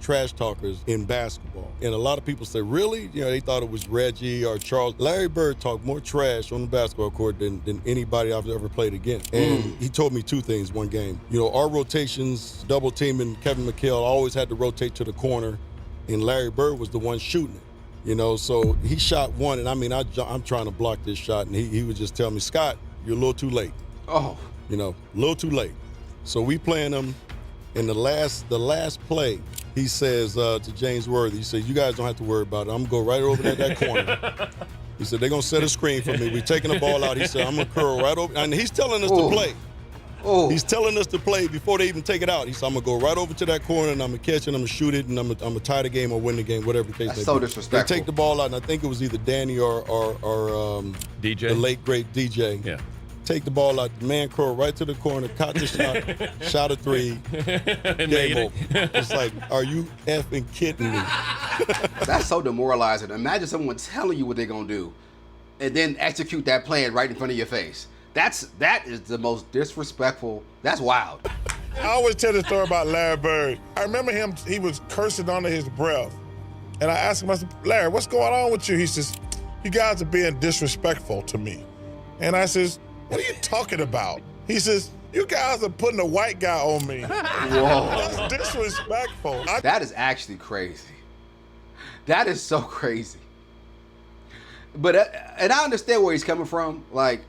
trash talkers in basketball. And a lot of people say, really? You know, they thought it was Reggie or Charles. Larry Bird talked more trash on the basketball court than anybody I've ever played against. And he told me two things one game. You know, our rotations, double teaming Kevin McHale, always had to rotate to the corner, and Larry Bird was the one shooting it. You know, so he shot one, and I mean, I'm trying to block this shot, and he would just tell me, Scott, you're a little too late. Oh. You know, a little too late. So we playing them, and the last play, he says to James Worthy, he said, you guys don't have to worry about it. I'm going to go right over that corner. He said, they're going to set a screen for me. We're taking the ball out. He said, I'm going to curl right over. And he's telling us to play. Oh. He's telling us to play before they even take it out. He said, I'm going to go right over to that corner, and I'm going to catch it, and I'm going to shoot it, and I'm going to tie the game or win the game, whatever the case may be. That's so disrespectful. They take the ball out, and I think it was either Danny or DJ? The late, great DJ. Yeah. Take the ball out, the man curl right to the corner, caught the shot, shot a three, game over. It's like, are you effing kidding me? That's so demoralizing. Imagine someone telling you what they're gonna do, and then execute that plan right in front of your face. That is the most disrespectful. That's wild. I always tell the story about Larry Bird. I remember him, he was cursing under his breath. And I asked him, I said, Larry, what's going on with you? He says, you guys are being disrespectful to me. And I says, what are you talking about? He says, you guys are putting a white guy on me. Whoa. That's disrespectful. That is actually crazy. That is so crazy. But, and I understand where he's coming from. Like,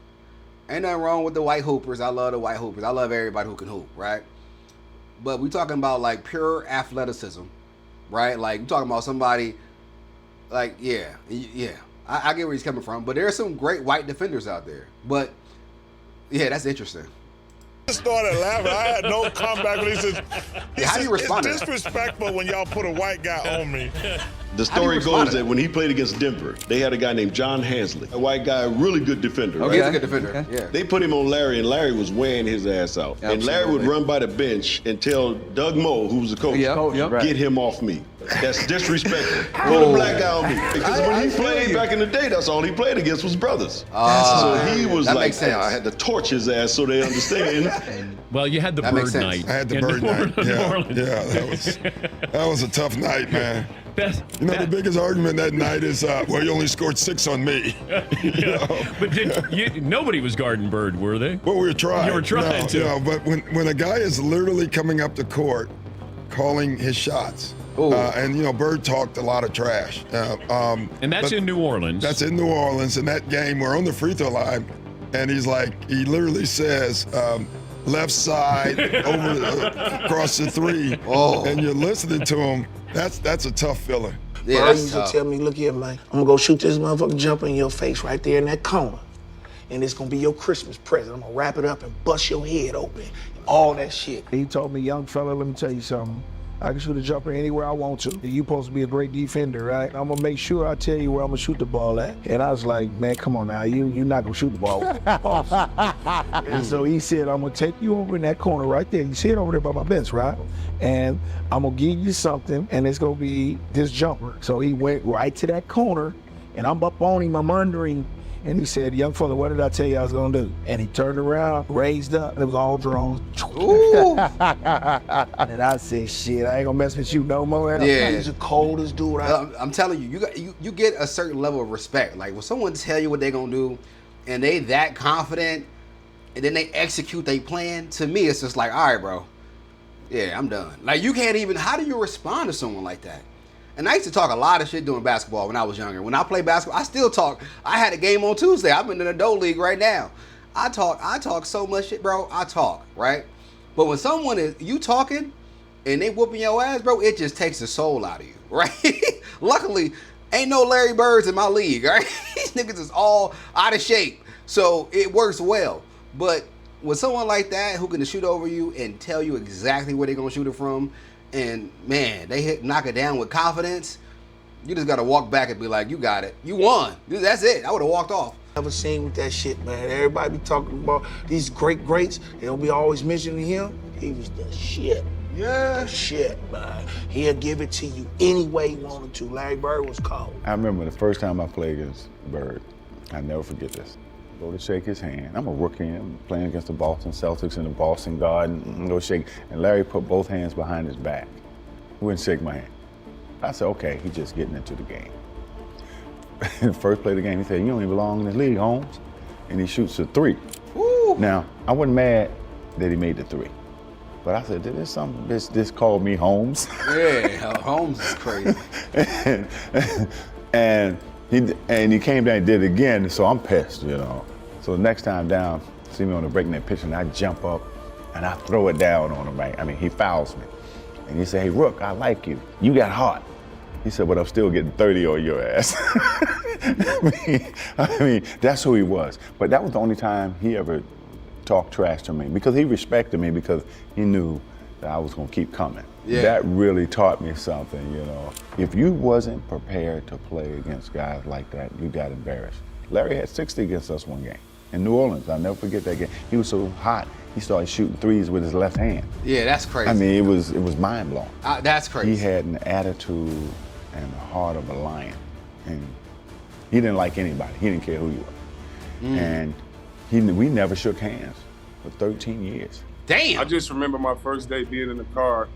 ain't nothing wrong with the white hoopers. I love the white hoopers. I love everybody who can hoop, right? But we talking about like pure athleticism, right? Like, we talking about somebody, like, yeah. I get where he's coming from. But there are some great white defenders out there. But, yeah, that's interesting. I started laughing. I had no comeback when he says, How do you respond to it's that? disrespectful when y'all put a white guy on me. The story goes that when he played against Denver, they had a guy named John Hansley, a white guy, a really good defender. Okay, right? he's a good defender. Yeah. They put him on Larry, and Larry was wearing his ass out. And Larry would run by the bench and tell Doug Moe, who was the coach, get him off me. That's disrespectful. Put a black guy on me. Because when he played back in the day, that's all he played against was brothers. So he was like, hey, I had to torch his ass so they understand. Well, you had the bird night. I had the bird night. That was a tough night, man. You know, the biggest argument that night is, well, you only scored 6 on me. But nobody was guarding Bird, were they? Well, we were trying. You were trying to. No, but when a guy is literally coming up the court, calling his shots, and, you know, Bird talked a lot of trash. And that's in New Orleans. That's in New Orleans. In that game, we're on the free throw line, and he's like, he literally says, left side across the three, and you're listening to him. That's a tough feeling. Yeah, Bird used to tell me, look here, man, I'm gonna go shoot this motherfucking jumper in your face right there in that corner. And it's gonna be your Christmas present. I'm gonna wrap it up and bust your head open. All that shit. He told me, young fella, let me tell you something. I can shoot a jumper anywhere I want to. You're supposed to be a great defender, right? I'm gonna make sure I tell you where I'm gonna shoot the ball at. And I was like, man, come on now, you're not gonna shoot the ball. And so he said, I'm gonna take you over in that corner right there. You see it over there by my bench, right? And I'm gonna give you something, and it's gonna be this jumper. So he went right to that corner, and I'm up on him, I'm under him. And he said, young fella, what did I tell you I was gonna do? And he turned around, raised up, and it was all drawn. Ooh. And I said, shit, I ain't gonna mess with you no more. Yeah. He's the coldest dude. I'm telling you, you get a certain level of respect. Like when someone tell you what they're gonna do, and they that confident, and then they execute their plan. To me, it's just like, all right, bro. Yeah, I'm done. Like you can't even. How do you respond to someone like that? And I used to talk a lot of shit doing basketball when I was younger. When I played basketball, I still talk. I had a game on Tuesday. I'm in an adult league right now. I talk so much shit, bro. I talk, right? But when someone is you talking and they whooping your ass, bro, it just takes the soul out of you, right? Luckily, ain't no Larry Birds in my league, right? These niggas is all out of shape. So it works well. But with someone like that who can shoot over you and tell you exactly where they're gonna shoot it from, and man, they knock it down with confidence, you just gotta walk back and be like, you got it. You won. That's it. I would have walked off. Never seen with that shit, man. Everybody be talking about these greats. They don't be always mentioning him. He was the shit. Yeah. Shit, man. He'll give it to you any way he wanted to. Larry Bird was cold. I remember the first time I played against Bird. I'll never forget this. Go to shake his hand. I'm a rookie. I'm playing against the Boston Celtics in the Boston Garden. Go shake. And Larry put both hands behind his back. He wouldn't shake my hand. I said, okay, he's just getting into the game. First play of the game, he said, you don't even belong in this league, Holmes. And he shoots a 3. Woo. Now, I wasn't mad that he made the 3. But I said, this some bitch this called me Holmes. Yeah, Holmes is crazy. and he came down and did it again, so I'm pissed, you know. So the next time down, see me on the breakneck pitch, and I jump up and I throw it down on him, right? I mean, he fouls me. And he said, hey, Rook, I like you. You got heart. He said, but I'm still getting 30 on your ass. I mean, that's who he was. But that was the only time he ever talked trash to me, because he respected me, because he knew that I was gonna keep coming. Yeah. That really taught me something, you know. If you wasn't prepared to play against guys like that, you got embarrassed. Larry had 60 against us one game in New Orleans. I'll never forget that game. He was so hot, he started shooting threes with his left hand. Yeah, that's crazy. I mean, it was mind blowing. That's crazy. He had an attitude and the heart of a lion, and he didn't like anybody. He didn't care who you were. And we never shook hands for 13 years. Damn. I just remember my first day being in the car.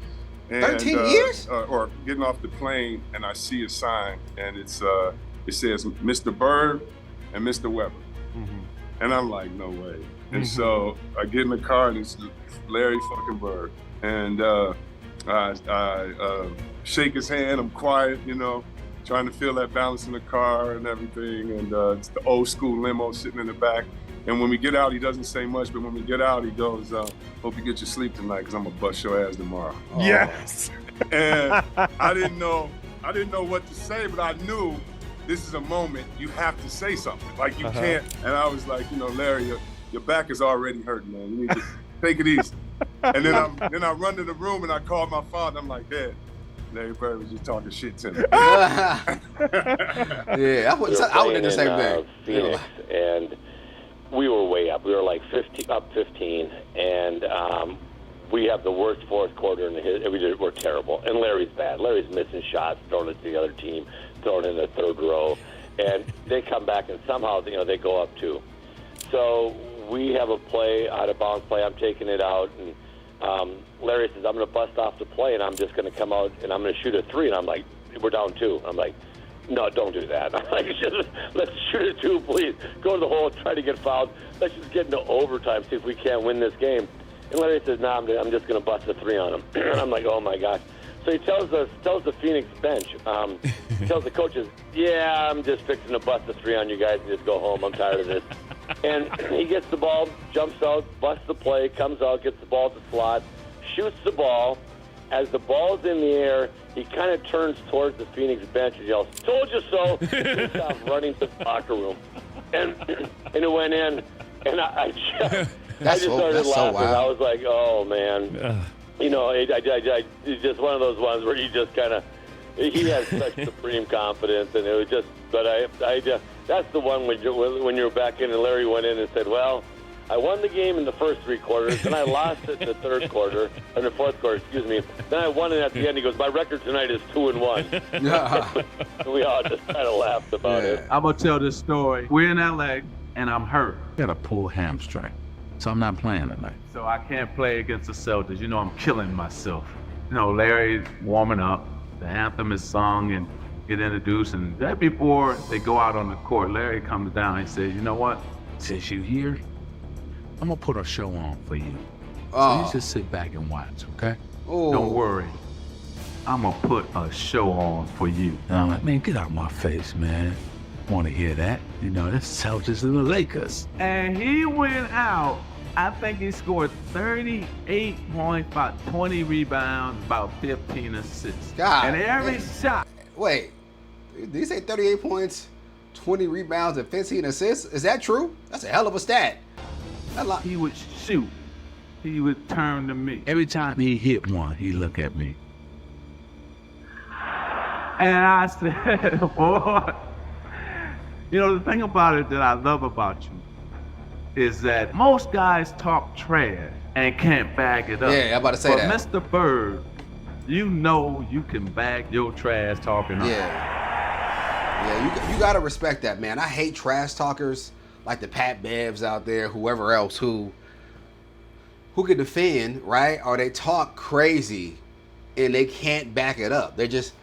And, 13 years? Or getting off the plane, and I see a sign, and it says Mr. Bird and Mr. Weber. And I'm like, no way. And so I get in the car, and it's Larry fucking Bird. And I shake his hand. I'm quiet, you know, trying to feel that balance in the car and everything. And it's the old school limo sitting in the back. And when we get out, he doesn't say much, but when we get out, he goes, hope you get your sleep tonight, because I'm gonna bust your ass tomorrow. Yes. And I didn't know what to say, but I knew this is a moment you have to say something. Like, you can't. And I was like, you know, Larry, your back is already hurting, man. You need to take it easy. And then I run to the room and I called my father. I'm like, Dad, Larry Bird was just talking shit to me. Yeah, I would do the same thing. Phoenix, and we were way up. We were like 15, and we have the worst fourth quarter in the history. We're terrible, and Larry's bad. Larry's missing shots, throwing it to the other team, throwing in the third row, and they come back and somehow, you know, they go up 2. So we have a play, out of bounds play. I'm taking it out, and Larry says, I'm going to bust off the play, and I'm just going to come out and I'm going to shoot a 3. And I'm like, we're down 2. I'm like, no, don't do that. I'm like, let's shoot a 2, please. Go to the hole, try to get fouled. Let's just get into overtime, see if we can't win this game. And Larry says, no, I'm just going to bust a 3 on him. And I'm like, oh my gosh. So he tells the Phoenix bench, he tells the coaches, yeah, I'm just fixing to bust a 3 on you guys and just go home. I'm tired of this. And he gets the ball, jumps out, busts the play, comes out, gets the ball at the slot, shoots the ball. As the ball's in the air, he kind of turns towards the Phoenix bench and yells, told you so. He stops running to the locker room. And it went in, and I just started laughing. I was like, oh, man. You know, it's just one of those ones where you just kind of, he has such supreme confidence, and it was just, but I just, that's the one when you're back in, and Larry went in and said, well, I won the game in the first 3 quarters, then I lost it in the third quarter, or the fourth quarter, excuse me. Then I won it at the end. He goes, my record tonight is 2-1. We all just kind of laughed about it. I'm going to tell this story. We're in LA, and I'm hurt. I got a pulled hamstring, so I'm not playing tonight. So I can't play against the Celtics. You know, I'm killing myself. You know, Larry's warming up. The anthem is sung and get introduced. And right before they go out on the court, Larry comes down and says, you know what? Since you're here, I'm going to put a show on for you. So you just sit back and watch, okay? Don't worry. I'm going to put a show on for you. And I'm like, man, get out of my face, man. I want to hear that. You know, that's Celtics and the Lakers. And he went out. I think he scored 38 points, about 20 rebounds, about 15 assists. God. And every shot. Wait, did he say 38 points, 20 rebounds, and 15 assists? Is that true? That's a hell of a stat. He would shoot. He would turn to me. Every time he hit one, he'd look at me. And I said, boy, you know, the thing about it that I love about you is that most guys talk trash and can't back it up. Yeah, I'm about to say that. But Mr. Bird, you know you can back your trash talking up. Yeah, you gotta respect that, man. I hate trash talkers like the Pat Bevs out there, whoever else who can defend, right? Or they talk crazy and they can't back it up. They're just,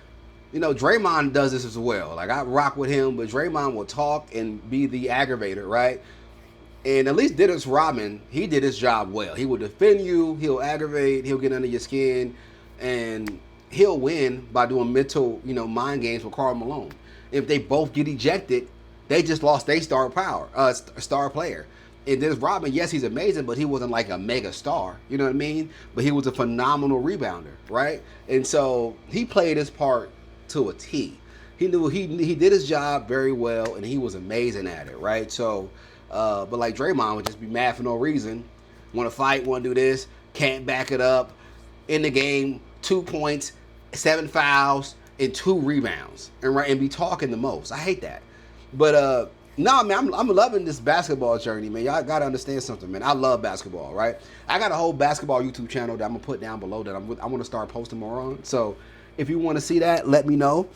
Draymond does this as well. Like, I rock with him, but Draymond will talk and be the aggravator, right? And at least Dennis Rodman, he did his job well. He will defend you, he'll aggravate, he'll get under your skin, and he'll win by doing mental, mind games with Karl Malone. If they both get ejected, they just lost their star player. And Dennis Rodman, yes, he's amazing, but he wasn't like a mega star. You know what I mean? But he was a phenomenal rebounder, right? And so he played his part to a T. He knew he did his job very well, and he was amazing at it, right? So, but like Draymond would just be mad for no reason, want to fight, want to do this, can't back it up. In the game, 2 points, 7 fouls, and 2 rebounds, and be talking the most. I hate that. But no, man, I'm loving this basketball journey, man. Y'all gotta understand something, man. I love basketball, right? I got a whole basketball YouTube channel that I'm gonna put down below that I want to start posting more on. So if you want to see that, let me know.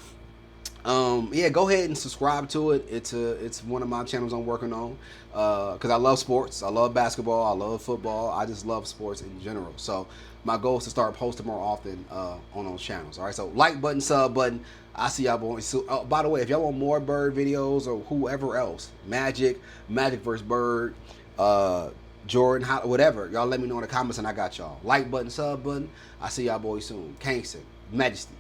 Yeah, go ahead and subscribe to it. It's one of my channels I'm working on because I love sports. I love basketball. I love football. I just love sports in general. So my goal is to start posting more often on those channels. All right, so like button, sub button. I see y'all boys. So, by the way, if y'all want more Bird videos or whoever else, Magic versus Bird, Jordan, whatever, y'all let me know in the comments and I got y'all. Like button, sub button. I see y'all boys soon. Kingston, Majesty.